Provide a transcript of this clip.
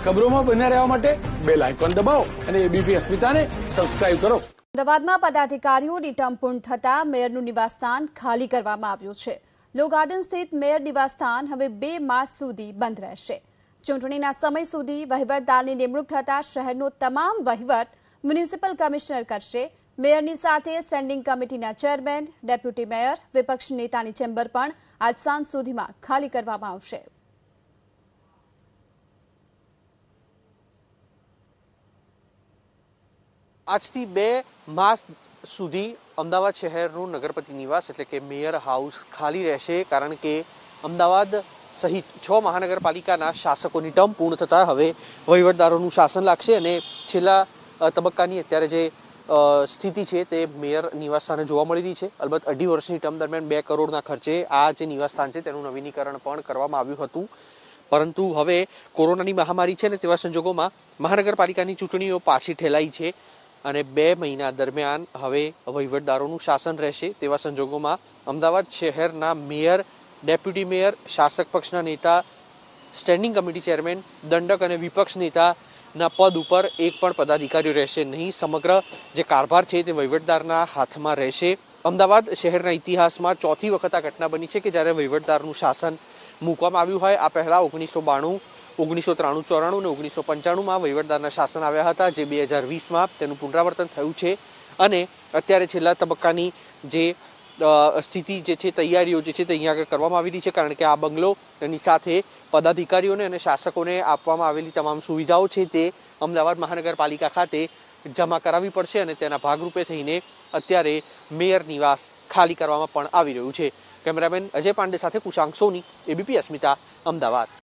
ખબરોમાં બન્યા રહેવા માટે બેલ આઇકોન દબાવો અને એબીપી અસ્મિતાને સબસ્ક્રાઇબ કરો. અમદાવાદમાં પદાધિકારીઓની ટર્મ પૂર્ણ થતા મેયરનું નિવાસસ્થાન ખાલી કરવામાં આવ્યું છે. લો ગાર્ડન સ્થિત મેયર નિવાસસ્થાન હવે 2 માસ સુધી બંધ રહેશે. ચૂંટણીના સમય સુધી વહીવટદારની નિમણૂક થતા શહેરનો તમામ વહીવટ મ્યુનિસિપલ કમિશનર કરશે. મેયરની સાથે સ્ટેન્ડિંગ કમિટીના ચેરમેન, ડેપ્યુટી મેયર, વિપક્ષ નેતાની ચેમ્બર પણ આજ સાંજ સુધીમાં ખાલી કરવામાં આવશે. આજથી 2 માસ સુધી અમદાવાદ શહેરનું નગરપતિ નિવાસ એટલે કે મેયર હાઉસ ખાલી રહેશે, કારણ કે અમદાવાદ સહિત 6 મહાનગરપાલિકાના શાસકોની ટર્મ પૂર્ણ થતાં હવે વહીવટદારોનું શાસન લાગશે અને છેલ્લા તબક્કાની અત્યારે જે સ્થિતિ છે તે મેયર નિવાસસ્થાને જોવા મળી રહી છે. અલબત્ત 2.5 વર્ષની ટર્મ દરમિયાન 2 કરોડના ખર્ચે આ જે નિવાસસ્થાન છે તેનું નવીનીકરણ પણ કરવામાં આવ્યું હતું, પરંતુ હવે કોરોનાની મહામારી છે ને તેવા સંજોગોમાં મહાનગરપાલિકાની ચૂંટણીઓ પાછી ઠેલાઈ છે અને 2 મહિના દરમિયાન હવે વહીવટદારોનું શાસન રહેશે. તેવા સંજોગોમાં અમદાવાદ શહેરના મેયર, ડેપ્યુટી મેયર, શાસક પક્ષના નેતા, સ્ટેન્ડિંગ કમિટી ચેરમેન, દંડક અને વિપક્ષ નેતાના પદ ઉપર એક પણ પદાધિકારીઓ રહેશે નહીં. સમગ્ર જે કારભાર છે તે વહીવટદારના હાથમાં રહેશે. અમદાવાદ શહેરના ઇતિહાસમાં 4થી વખત આ ઘટના બની છે કે જ્યારે વહીવટદારનું શાસન મૂકવામાં આવ્યું હોય. આ પહેલા 1992, 1993, 1994 અને 1995માં વહીવટદારના શાસન આવ્યા હતા, જે 2020માં તેનું પુનરાવર્તન થયું છે. અને અત્યારે છેલ્લા તબક્કાની જે સ્થિતિ જે છે, તૈયારીઓ જે છે તે અહીંયા આગળ કરવામાં આવી રહી છે, કારણ કે આ બંગલો તેની સાથે પદાધિકારીઓને અને શાસકોને આપવામાં આવેલી તમામ સુવિધાઓ છે તે અમદાવાદ મહાનગરપાલિકા ખાતે જમા કરાવવી પડશે અને તેના ભાગરૂપે થઈને અત્યારે મેયર નિવાસ ખાલી કરવામાં પણ આવી રહ્યું છે. કેમેરામેન અજય પાંડે સાથે કુશાંક સોની, એબીપી અસ્મિતા, અમદાવાદ.